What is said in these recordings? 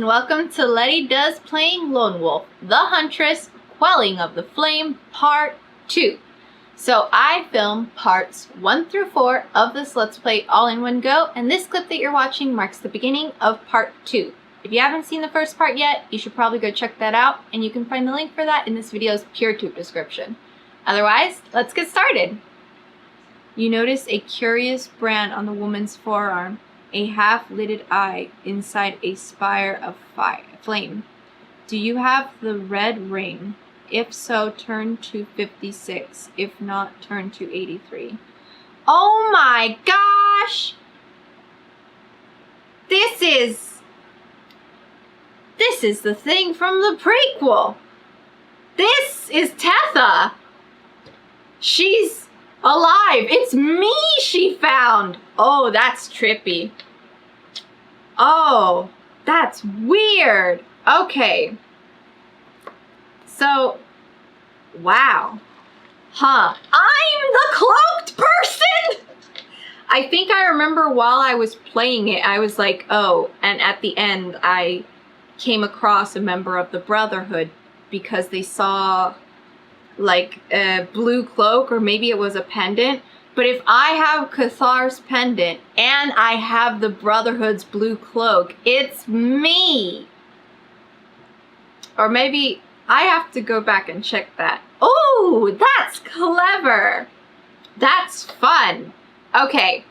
and welcome to Lety Does Playing Lone Wolf, the Huntress, Quelling of the Flame, Part 2. So I filmed parts 1 through 4 of this Let's Play all in one go, and this clip that you're watching marks the beginning of Part 2. If you haven't seen the first part yet, you should probably go check that out, and you can find the link for that in this video's PureTube description. Otherwise, let's get started! You notice a curious brand on the woman's forearm. A half-lidded eye inside a spire of flame. Do you have the red ring? If so, turn to 56. If not, turn to 83. Oh my gosh! This is the thing from the prequel. This is Tetha. She's alive. It's me she found. Oh, that's trippy. Oh, that's weird. Okay. So, wow. Huh. I'm the cloaked person! I think I remember while I was playing it, I was like, oh, and at the end I came across a member of the Brotherhood because they saw like a blue cloak, or maybe it was a pendant. But if I have Cathar's pendant and I have the Brotherhood's blue cloak, it's me. Or maybe I have to go back and check that. Oh, that's clever. That's fun. Okay,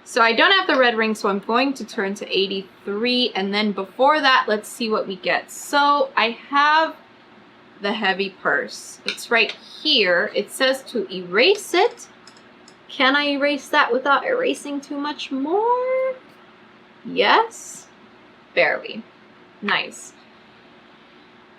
so I don't have the red ring, so I'm going to turn to 83. And then before that, let's see what we get. So I have the heavy purse. It's right here. It says to erase it. Can I erase that without erasing too much more? Yes. Barely. Nice.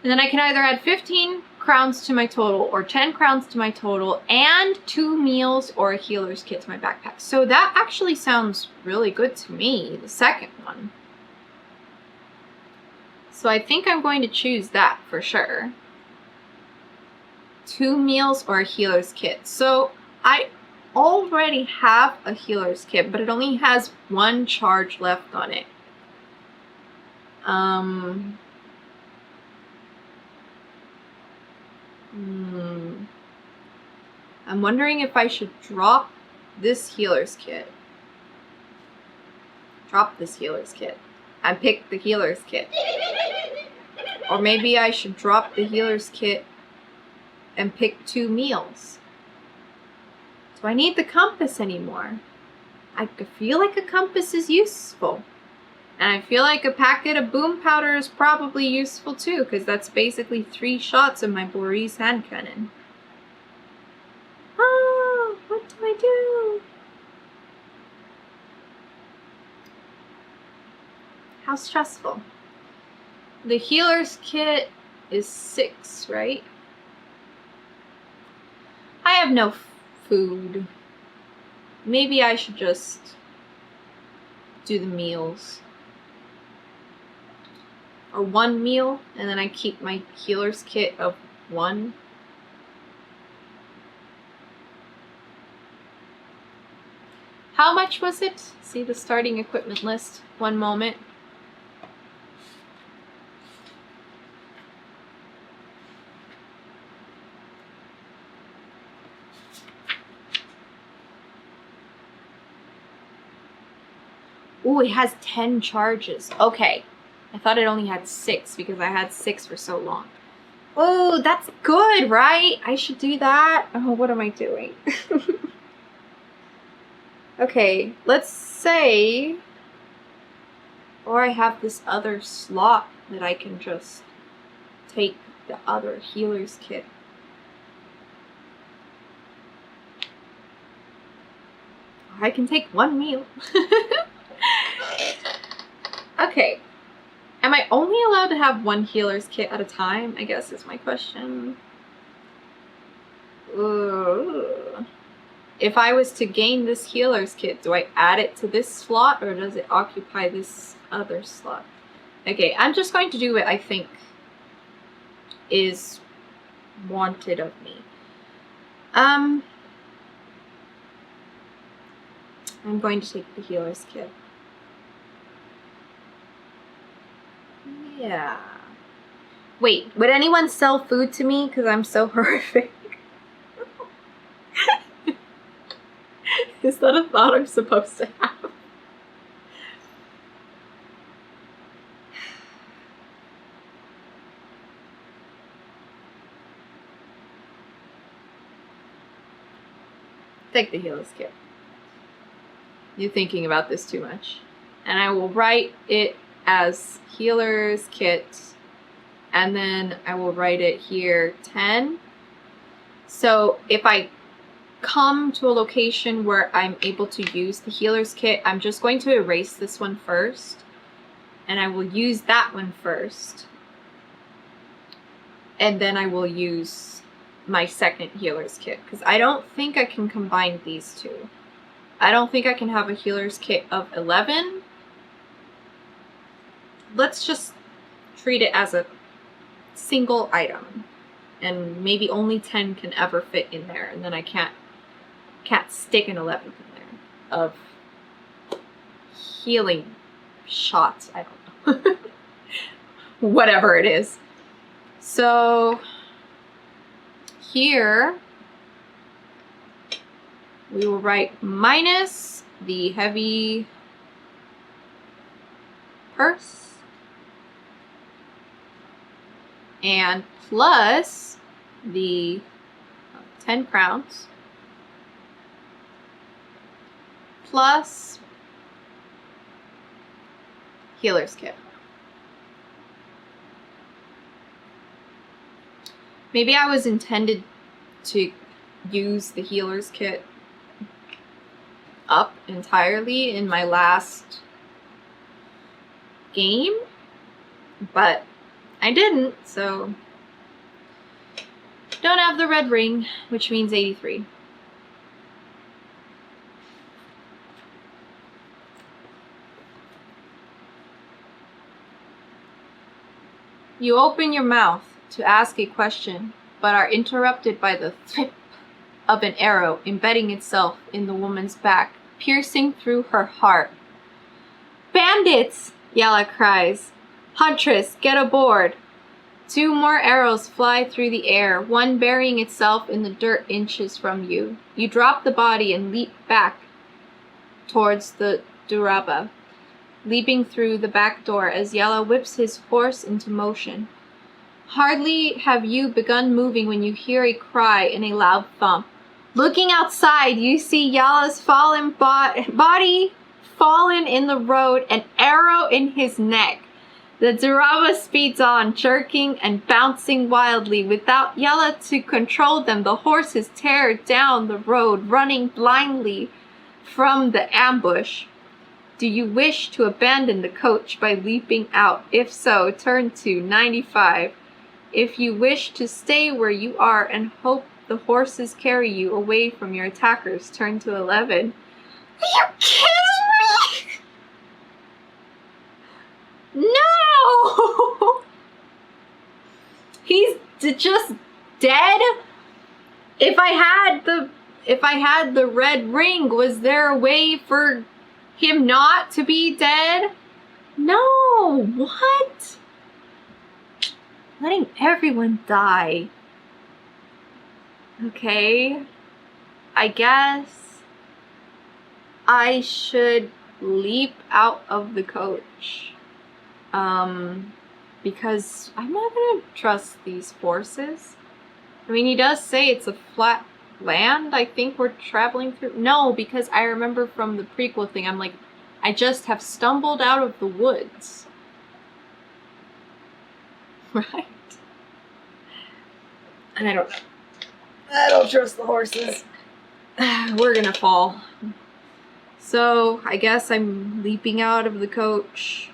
And then I can either add 15 crowns to my total or 10 crowns to my total and 2 meals or a healer's kit to my backpack. So that actually sounds really good to me, the second one. So I think I'm going to choose that for sure. 2 meals or a healer's kit. So I already have a healer's kit, but it only has 1 charge left on it. I'm wondering if I should drop this healer's kit. Drop this healer's kit and pick the healer's kit. Or maybe I should drop the healer's kit and pick 2 meals. Do I need the compass anymore? I feel like a compass is useful. And I feel like a packet of boom powder is probably useful too, because that's basically 3 shots of my Boris hand cannon. Oh, what do I do? How stressful. The healer's kit is 6, right? I have no food. Maybe I should just do the meals. Or 1 meal, and then I keep my healer's kit of 1. How much was it? See the starting equipment list. One moment. Ooh, it has 10 charges. Okay. I thought it only had 6 because I had 6 for so long. Oh, that's good, right? I should do that. Oh, what am I doing? Okay, let's say... Or I have this other slot that I can just take the other healer's kit. I can take 1 meal. Okay. Am I only allowed to have 1 healer's kit at a time? I guess is my question. Ugh. If I was to gain this healer's kit, do I add it to this slot or does it occupy this other slot? Okay, I'm just going to do what I think is wanted of me. I'm going to take the healer's kit. Yeah. Wait, would anyone sell food to me? Because I'm so horrific. Is that a thought I'm supposed to have? Take the healer's kit. You're thinking about this too much. And I will write it as healer's kit. And then I will write it here 10. So if I come to a location where I'm able to use the healer's kit, I'm just going to erase this one first. And I will use that one first. And then I will use my second healer's kit, because I don't think I can combine these two. I don't think I can have a healer's kit of 11. Let's just treat it as a single item, and maybe only 10 can ever fit in there, and then I can't stick an 11th in there of healing shots. I don't know. Whatever it is. So here we will write minus the heavy purse and plus the 10 crowns plus healer's kit. Maybe I was intended to use the healer's kit up entirely in my last game, but I didn't, so don't have the red ring, which means 83. You open your mouth to ask a question, but are interrupted by the thwip of an arrow embedding itself in the woman's back, piercing through her heart. "Bandits!" Yala cries. "Huntress, get aboard!" 2 more arrows fly through the air, one burying itself in the dirt inches from you. You drop the body and leap back towards the Duraba, leaping through the back door as Yala whips his horse into motion. Hardly have you begun moving when you hear a cry and a loud thump. Looking outside, you see Yala's fallen body fallen in the road, an arrow in his neck. The Duraba speeds on, jerking and bouncing wildly. Without Yala to control them, the horses tear down the road, running blindly from the ambush. Do you wish to abandon the coach by leaping out? If so, turn to 95. If you wish to stay where you are and hope the horses carry you away from your attackers, turn to 11. Are you kidding me? No! He's just dead? If I had the red ring, was there a way for him not to be dead? No! What? Letting everyone die. Okay. I guess I should leap out of the coach. Because I'm not gonna trust these horses. I mean, he does say it's a flat land I think we're traveling through. No, because I remember from the prequel thing, I'm like, I just have stumbled out of the woods. Right? And I don't trust the horses. We're gonna fall. So I guess I'm leaping out of the coach.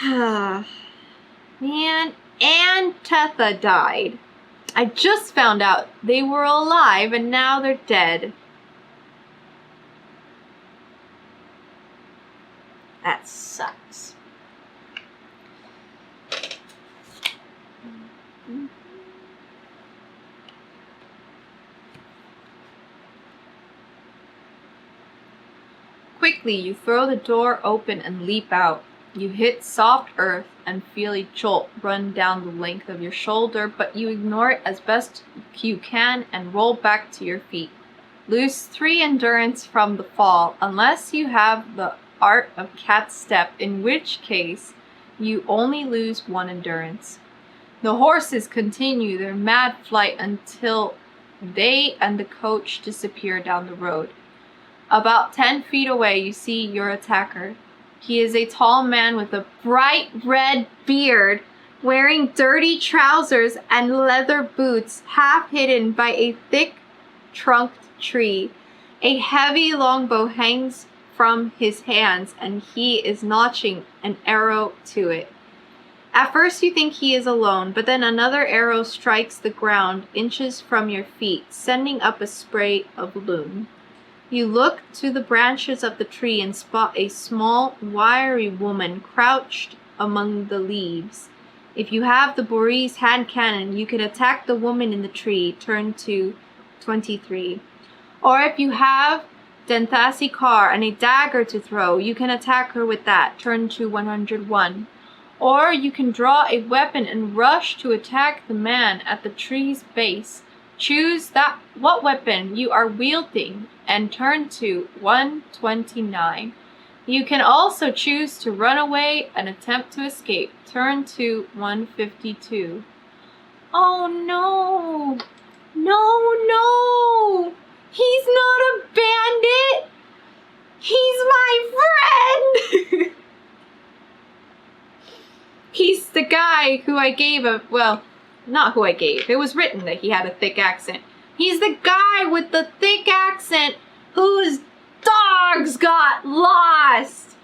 Man, and Tetha died. I just found out they were alive and now they're dead. That sucks. Quickly, you throw the door open and leap out. You hit soft earth and feel a jolt run down the length of your shoulder, but you ignore it as best you can and roll back to your feet. Lose 3 endurance from the fall, unless you have the art of cat step, in which case you only lose 1 endurance. The horses continue their mad flight until they and the coach disappear down the road. About 10 feet away, you see your attacker. He is a tall man with a bright red beard, wearing dirty trousers and leather boots, half hidden by a thick trunked tree. A heavy longbow hangs from his hands, and he is notching an arrow to it. At first you think he is alone, but then another arrow strikes the ground inches from your feet, sending up a spray of loom. You look to the branches of the tree and spot a small, wiry woman crouched among the leaves. If you have the Boree's hand cannon, you can attack the woman in the tree, turn to 23. Or if you have Denthasi Car and a dagger to throw, you can attack her with that, turn to 101. Or you can draw a weapon and rush to attack the man at the tree's base. Choose what weapon you are wielding and turn to 129. You can also choose to run away and attempt to escape. Turn to 152. Oh no! No! He's not a bandit! He's my friend! He's the guy who I gave not who I gave. It was written that he had a thick accent. He's the guy with the thick accent whose dogs got lost.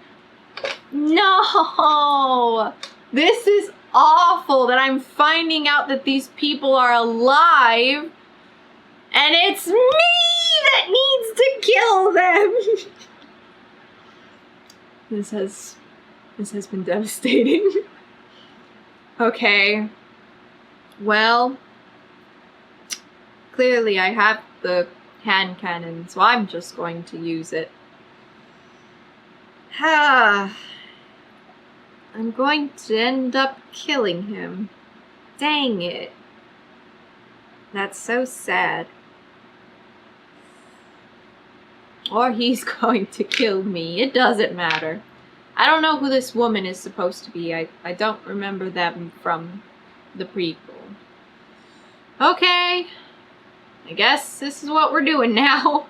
No. This is awful that I'm finding out that these people are alive. And it's me that needs to kill them. This has been devastating. Okay. Well, clearly I have the hand cannon, so I'm just going to use it. I'm going to end up killing him. Dang it. That's so sad. Or he's going to kill me. It doesn't matter. I don't know who this woman is supposed to be. I don't remember them from the prequel. Okay. I guess this is what we're doing now.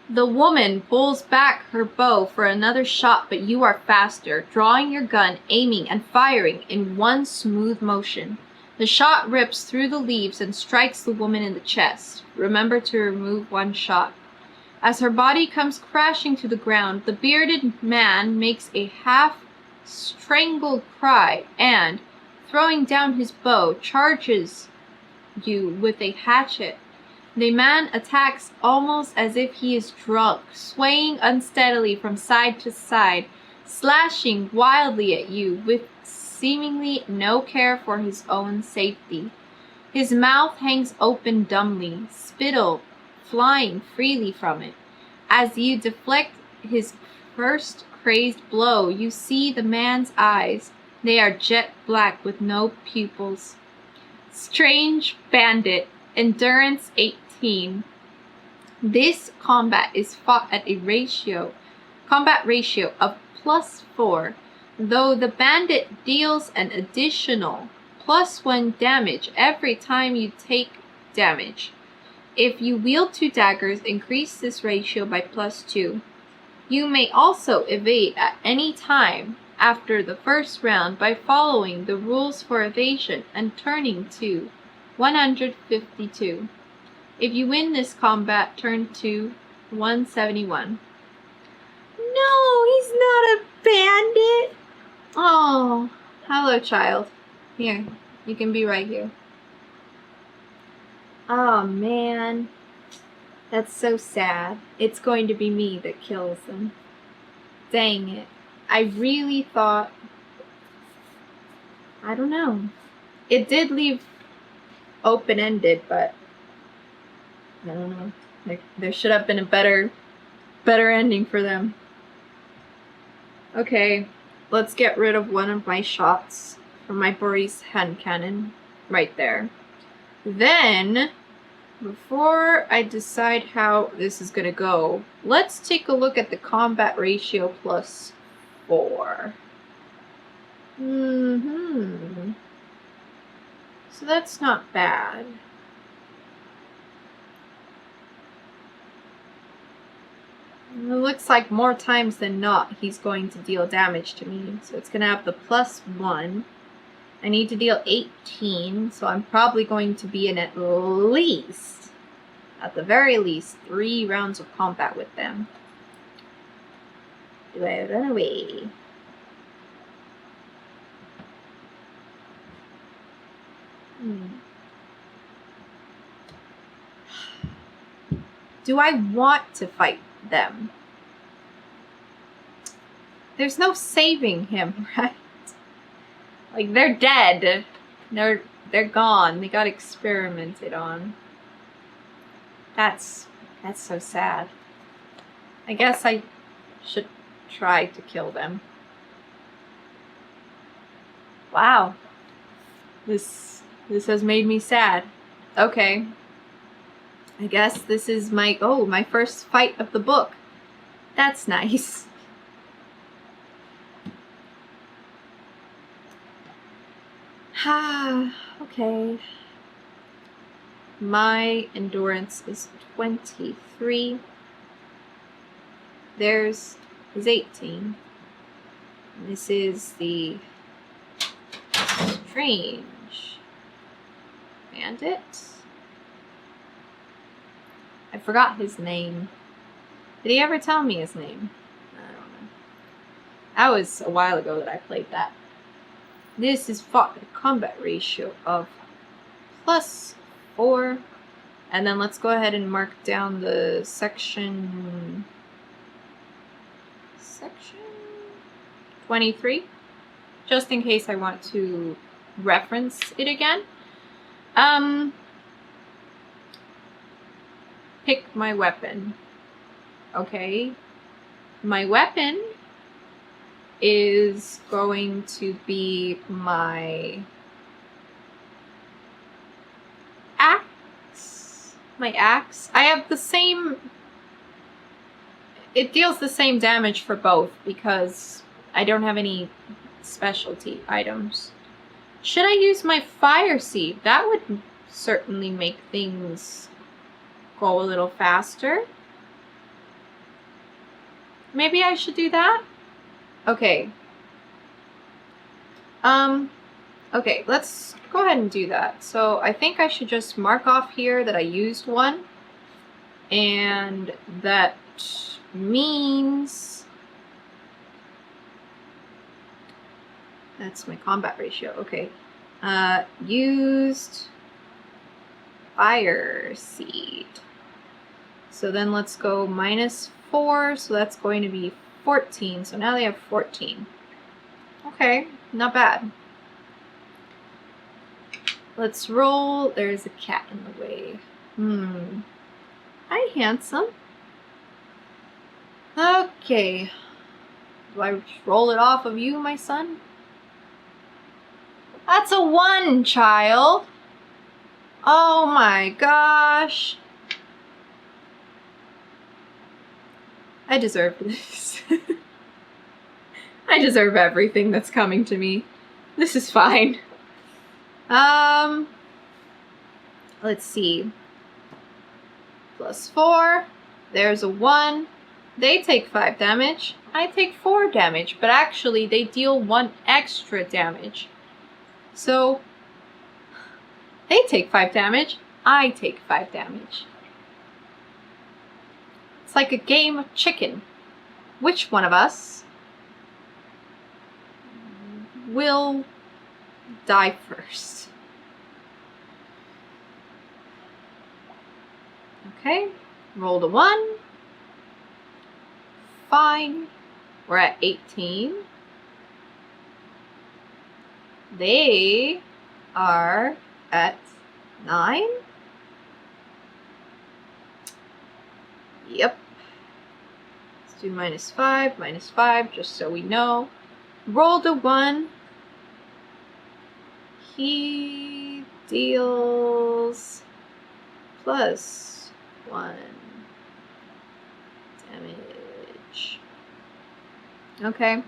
The woman pulls back her bow for another shot, but you are faster, drawing your gun, aiming, and firing in one smooth motion. The shot rips through the leaves and strikes the woman in the chest. Remember to remove 1 shot. As her body comes crashing to the ground, the bearded man makes a half-strangled cry and, throwing down his bow, charges you with a hatchet. The man attacks almost as if he is drunk, swaying unsteadily from side to side, slashing wildly at you with seemingly no care for his own safety. His mouth hangs open dumbly, spittle flying freely from it. As you deflect his first crazed blow, you see the man's eyes. They are jet black with no pupils. Strange bandit, endurance 18. This combat is fought at a combat ratio of +4, though the bandit deals an additional +1 damage every time you take damage. If you wield 2 daggers, increase this ratio by +2. You may also evade at any time after the first round by following the rules for evasion and turning to 152. If you win this combat, turn to 171. No, he's not a bandit. Oh, hello, child. Here, you can be right here. Oh, man. That's so sad. It's going to be me that kills him. Dang it. I really thought... I don't know. It did leave open-ended, but I don't know. There should have been a better ending for them. Okay, let's get rid of one of my shots from my Boris hand cannon right there. Then, before I decide how this is gonna go, let's take a look at the combat ratio +4. So that's not bad. It looks like more times than not he's going to deal damage to me. So it's going to have the +1. I need to deal 18, so I'm probably going to be in at the very least, 3 rounds of combat with them. Do I run away? Do I want to fight them? There's no saving him, right? Like, they're dead. They're gone. They got experimented on. That's so sad. I guess I should try to kill them. Wow. This has made me sad. Okay. I guess this is my first fight of the book. That's nice. Okay. My endurance is 23. Theirs is 18. This is the strange bandit. I forgot his name. Did he ever tell me his name? I don't know. That was a while ago that I played that. This is fought at a combat ratio of +4. And then let's go ahead and mark down the section 23. Just in case I want to reference it again. Pick my weapon. Okay. My weapon is going to be my axe. My axe. I have the same... It deals the same damage for both because I don't have any specialty items. Should I use my fire seed? That would certainly make things go a little faster. Maybe I should do that? Okay. Okay, let's go ahead and do that. So I think I should just mark off here that I used one. And that means... That's my combat ratio. Okay. Used fire seed. So then let's go -4. So that's going to be 14. So now they have 14. Okay, not bad. Let's roll. There's a cat in the way. Hi, handsome. Okay. Do I roll it off of you, my son? That's a 1, child. Oh my gosh. I deserve this. I deserve everything that's coming to me. This is fine. Let's see. +4. There's a 1. They take 5 damage. I take 4 damage, but actually they deal 1 extra damage. So, they take 5 damage. I take 5 damage. It's like a game of chicken. Which one of us will die first? Okay, rolled a 1. Fine. We're at 18. They are at 9? Yep. Let's do -5, just so we know. Rolled a 1. He deals +1 damage. Okay.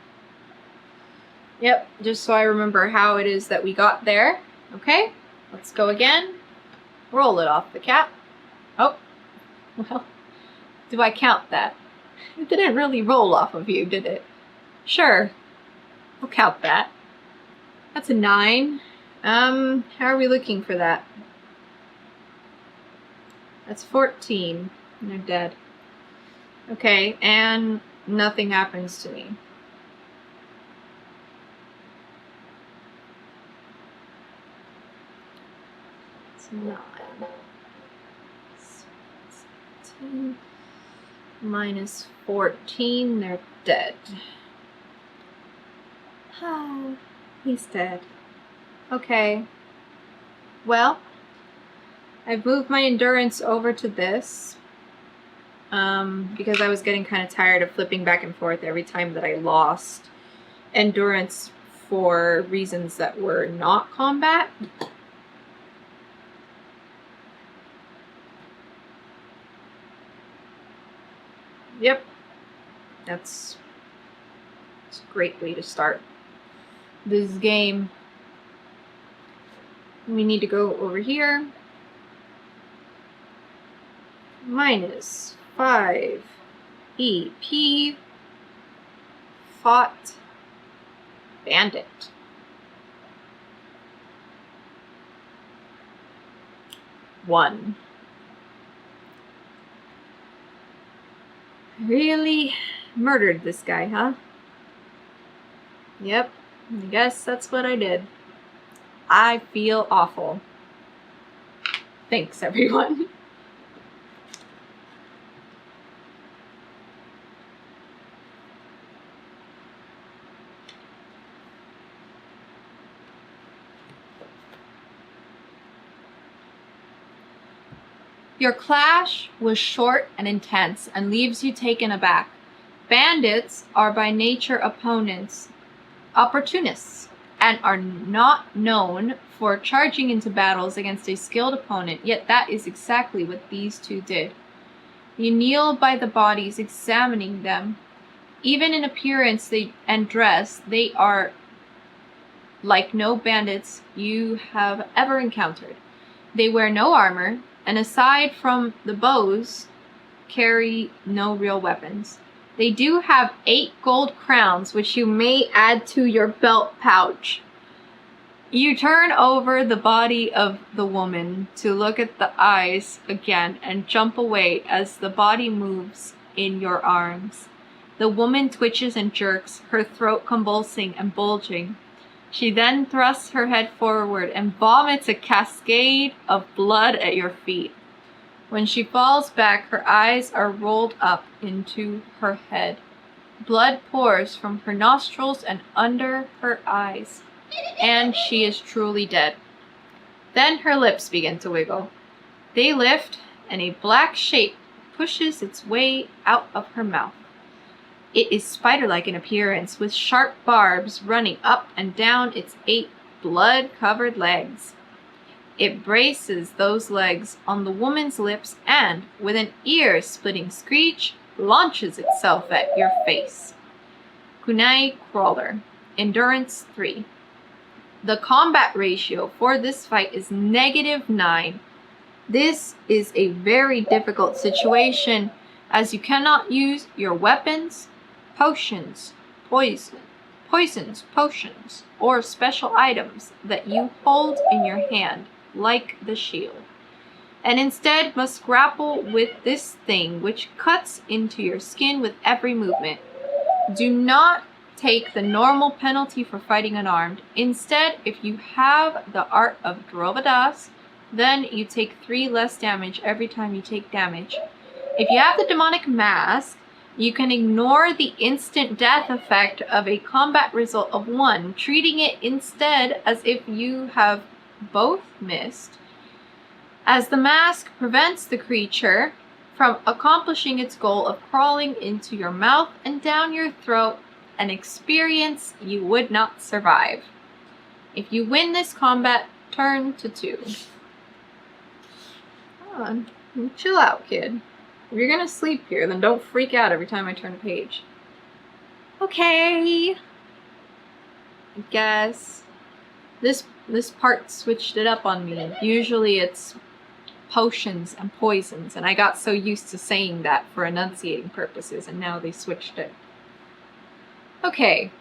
Yep, just so I remember how it is that we got there. Okay, let's go again. Roll it off the cap. Oh, well, do I count that? It didn't really roll off of you, did it? Sure, we'll count that. That's a 9. How are we looking for that? That's 14. They're dead. Okay, and nothing happens to me. It's 9. 17. -14, they're dead. Ah, he's dead. Okay. Well, I've moved my endurance over to this. Because I was getting kind of tired of flipping back and forth every time that I lost endurance for reasons that were not combat. Yep, that's a great way to start this game. We need to go over here. -5 EP fought bandit. One. Really murdered this guy, huh? Yep, I guess that's what I did. I feel awful. Thanks, everyone. Your clash was short and intense and leaves you taken aback. Bandits are by nature opportunists, and are not known for charging into battles against a skilled opponent, yet that is exactly what these two did. You kneel by the bodies, examining them. Even in appearance and dress, they are like no bandits you have ever encountered. They wear no armor, and aside from the bows, carry no real weapons. They do have 8 gold crowns, which you may add to your belt pouch. You turn over the body of the woman to look at the eyes again and jump away as the body moves in your arms. The woman twitches and jerks, her throat convulsing and bulging. She then thrusts her head forward and vomits a cascade of blood at your feet. When she falls back, her eyes are rolled up into her head. Blood pours from her nostrils and under her eyes, and she is truly dead. Then her lips begin to wiggle. They lift, and a black shape pushes its way out of her mouth. It is spider-like in appearance, with sharp barbs running up and down its 8 blood-covered legs. It braces those legs on the woman's lips and, with an ear-splitting screech, launches itself at your face. Kunai Crawler, Endurance 3. The combat ratio for this fight is -9. This is a very difficult situation, as you cannot use your weapons, potions, poisons, potions, or special items that you hold in your hand, like the shield, and instead must grapple with this thing which cuts into your skin with every movement. Do not take the normal penalty for fighting unarmed. Instead, if you have the art of Drovadas, then you take 3 less damage every time you take damage. If you have the demonic mask, you can ignore the instant death effect of a combat result of 1, treating it instead as if you have both missed. as the mask prevents the creature from accomplishing its goal of crawling into your mouth and down your throat, an experience you would not survive. If you win this combat, turn to 2. Come on, chill out, kid. If you're gonna sleep here, then don't freak out every time I turn a page. Okay. I guess this part switched it up on me. Usually it's potions and poisons, and I got so used to saying that for enunciating purposes, and now they switched it. Okay.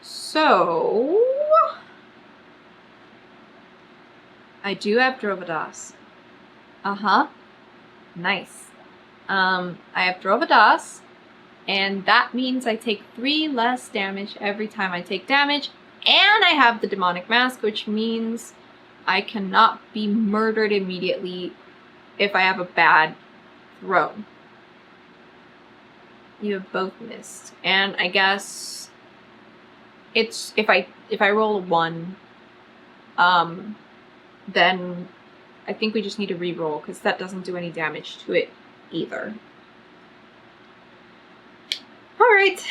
So I do have Drovadas. Uh-huh. Nice. I have Drovadas, and that means I take 3 less damage every time I take damage, and I have the demonic mask, which means I cannot be murdered immediately if I have a bad throw. You have both missed, and I guess it's if I roll a 1, then I think we just need to re-roll because that doesn't do any damage to it either. All right,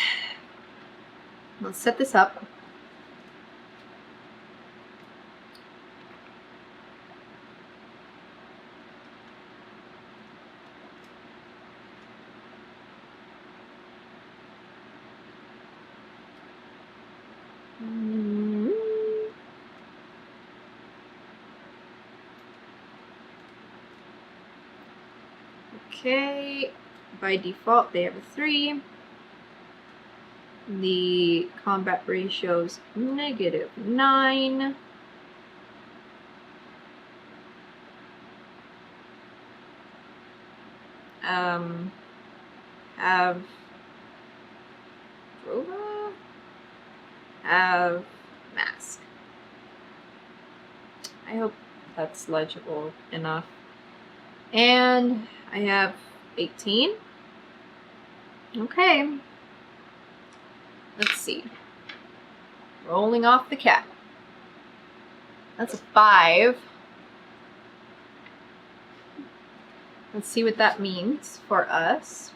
let's set this up. Okay, by default they have a 3. The combat ratio's -9. Have Drova? Have mask. I hope that's legible enough. And I have 18. Okay. Let's see. Rolling off the cat. That's a 5. Let's see what that means for us.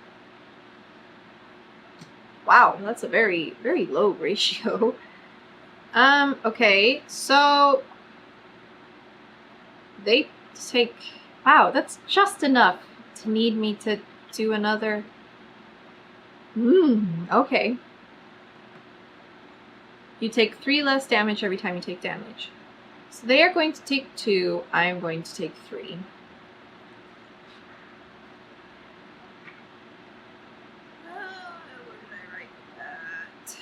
Wow, that's a very, very low ratio. Okay, so they take, wow, that's just enough to need me to do another. Okay. You take 3 less damage every time you take damage. So they are going to take 2, I am going to take 3. Where did I write that?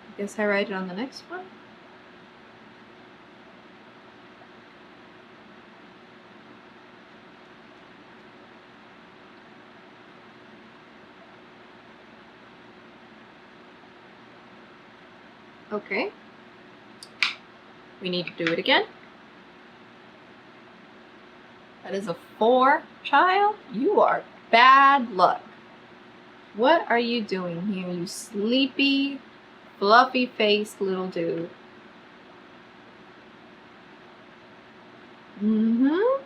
I guess I write it on the next one. Okay. We need to do it again. That is a 4, child. You are bad luck. What are you doing here, you sleepy, fluffy-faced little dude? No,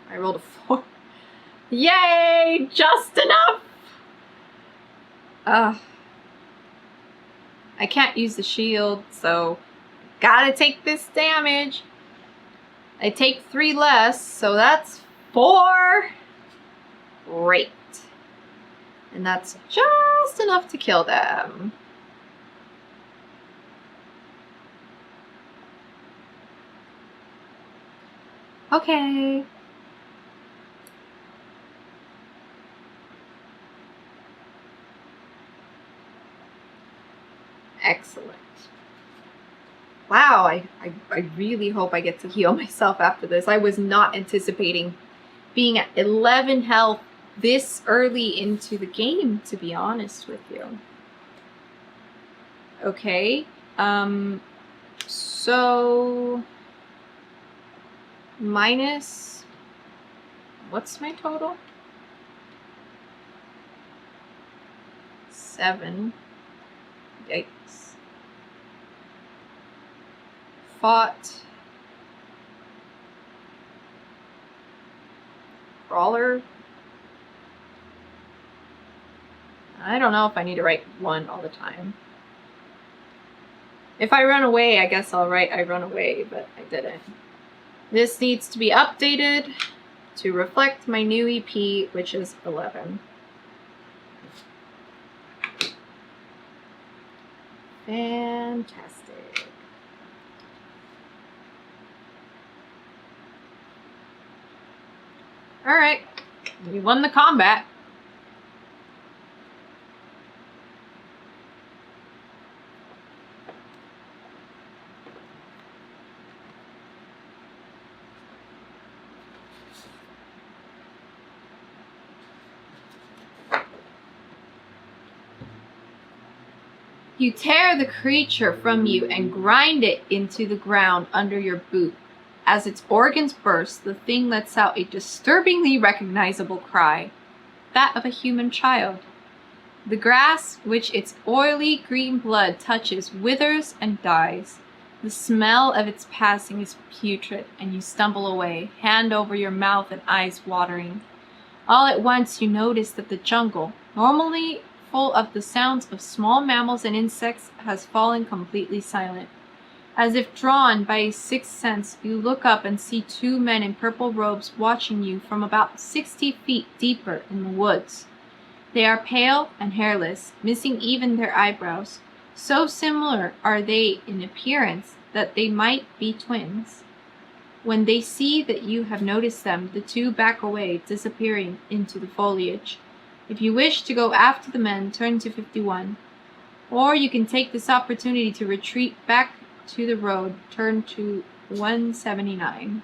I rolled a 4. Yay! Just enough! I can't use the shield, so gotta take this damage. I take 3 less, so that's 4. Great. And that's just enough to kill them. Okay. Excellent. Wow, I really hope I get to heal myself after this. I was not anticipating being at 11 health this early into the game, to be honest with you. Okay, so minus, what's my total? 7. Yikes. Fought. Brawler. I don't know if I need to write 1 all the time. If I run away, I guess I'll write I run away, but I didn't. This needs to be updated to reflect my new EP, which is 11. Fantastic. All right, we won the combat. You tear the creature from you and grind it into the ground under your boot. As its organs burst, the thing lets out a disturbingly recognizable cry, that of a human child. The grass, which its oily green blood touches, withers and dies. The smell of its passing is putrid, and you stumble away, hand over your mouth and eyes watering. All at once you notice that the jungle, normally full of the sounds of small mammals and insects, has fallen completely silent. As if drawn by a sixth sense, you look up and see 2 men in purple robes watching you from about 60 feet deeper in the woods. They are pale and hairless, missing even their eyebrows. So similar are they in appearance that they might be twins. When they see that you have noticed them, the 2 back away, disappearing into the foliage. If you wish to go after the men, turn to 51. Or you can take this opportunity to retreat back to the road, turn to 179.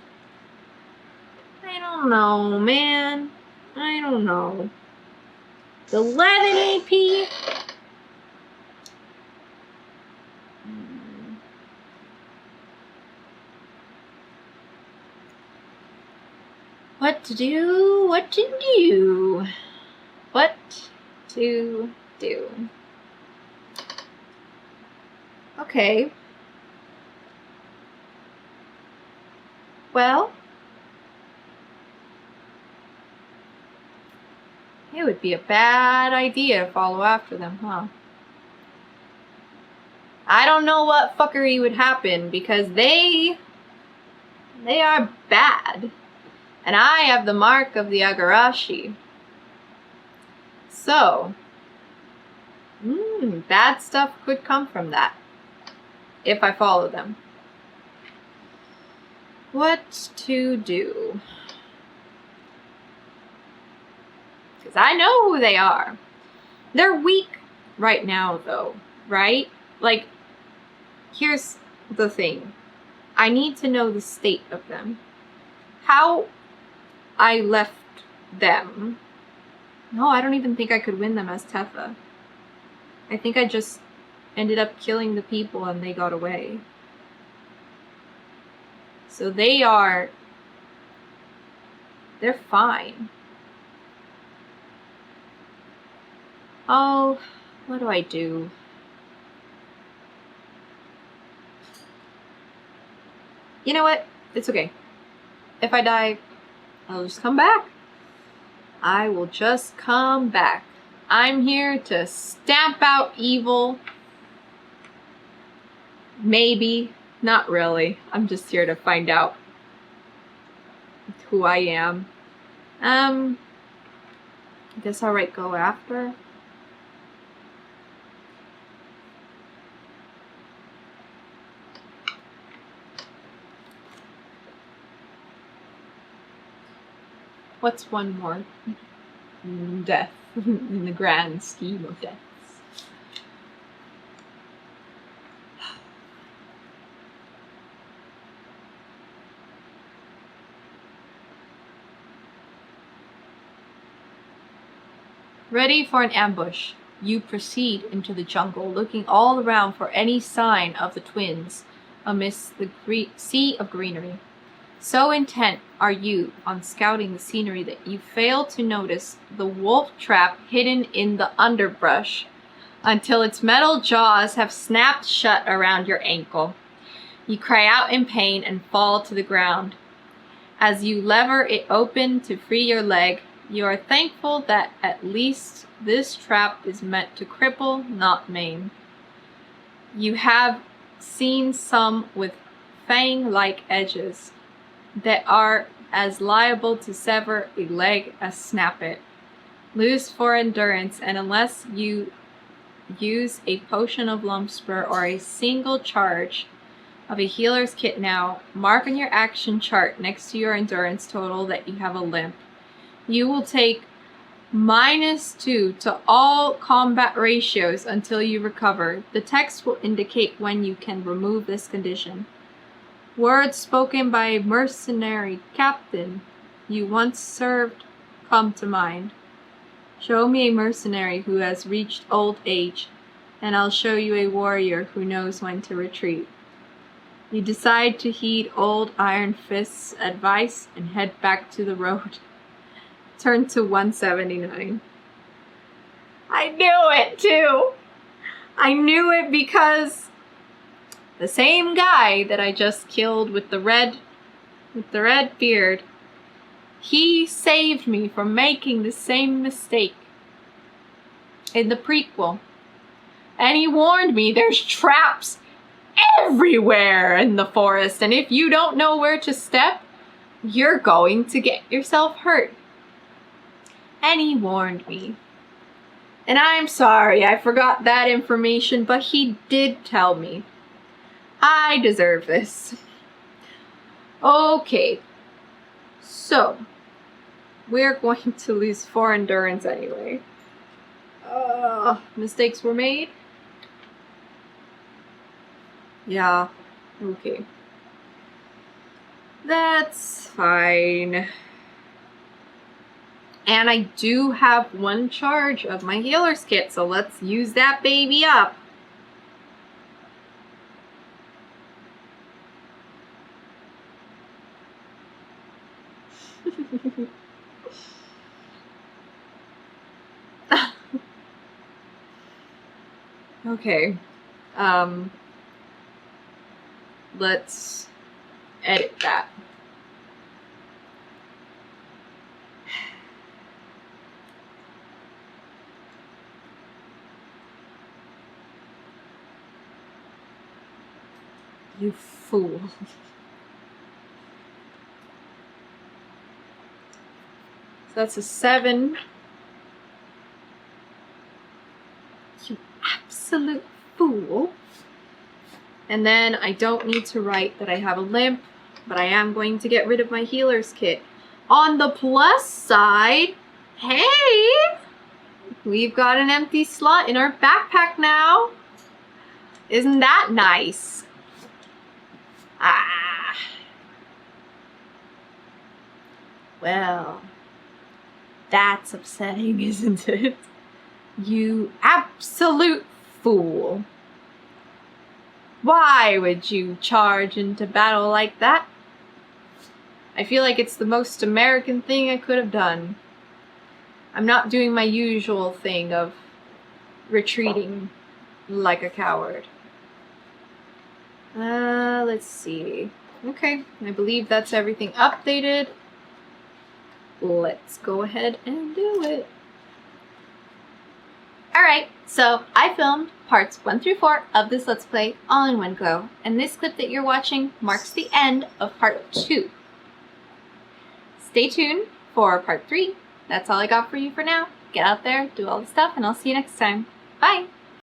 I don't know, man. I don't know. 11 AP? What to do? What to do? What to do? Okay. Well, it would be a bad idea to follow after them, huh? I don't know what fuckery would happen because they are bad. And I have the mark of the Agarashi. So, bad stuff could come from that if I follow them. What to do? Because I know who they are. They're weak right now, though, right? Like, here's the thing. I need to know the state of them. How I left them. No, I don't even think I could win them as Tetha. I think I just ended up killing the people and they got away. So they're fine. Oh, what do I do? You know what? It's okay. If I die, I'll just come back. I will just come back. I'm here to stamp out evil. Maybe. Not really. I'm just here to find out who I am. I guess I'll write go after. What's one more? Death. In the grand scheme of deaths. Ready for an ambush, you proceed into the jungle, looking all around for any sign of the twins amidst the sea of greenery. So intent are you on scouting the scenery that you fail to notice the wolf trap hidden in the underbrush. until its metal jaws have snapped shut around your ankle. You cry out in pain and fall to the ground. As you lever it open to free your leg, you are thankful that at least this trap is meant to cripple, not maim. You have seen some with fang-like edges that are as liable to sever a leg as snap it. Lose 4 endurance, and unless you use a potion of Lumpspur or a single charge of a healer's kit now, mark on your action chart next to your endurance total that you have a limp. You will take -2 to all combat ratios until you recover. The text will indicate when you can remove this condition. Words spoken by a mercenary captain you once served come to mind. Show me a mercenary who has reached old age, and I'll show you a warrior who knows when to retreat. You decide to heed old Iron Fist's advice and head back to the road. Turn to 179. I knew it too! I knew it because the same guy that I just killed with the red beard, he saved me from making the same mistake in the prequel. And he warned me there's traps everywhere in the forest, and if you don't know where to step, you're going to get yourself hurt. And he warned me. And I'm sorry I forgot that information, but he did tell me. I deserve this. Okay. So, we're going to lose 4 endurance anyway. Mistakes were made? Yeah, okay. That's fine. And I do have 1 charge of my healer's kit, so let's use that baby up. Okay. Let's edit that. You fool. So that's a 7. You absolute fool. And then I don't need to write that I have a limp, but I am going to get rid of my healer's kit. On the plus side, hey, we've got an empty slot in our backpack now. Isn't that nice? Ah. Well, that's upsetting, isn't it? You absolute fool. Why would you charge into battle like that? I feel like it's the most American thing I could have done. I'm not doing my usual thing of retreating like a coward. Let's see. Okay, I believe that's everything updated. Let's go ahead and do it. Alright, so I filmed parts 1 through 4 of this Let's Play all in one go, and this clip that you're watching marks the end of part 2. Stay tuned for part 3. That's all I got for you for now. Get out there, do all the stuff, and I'll see you next time. Bye!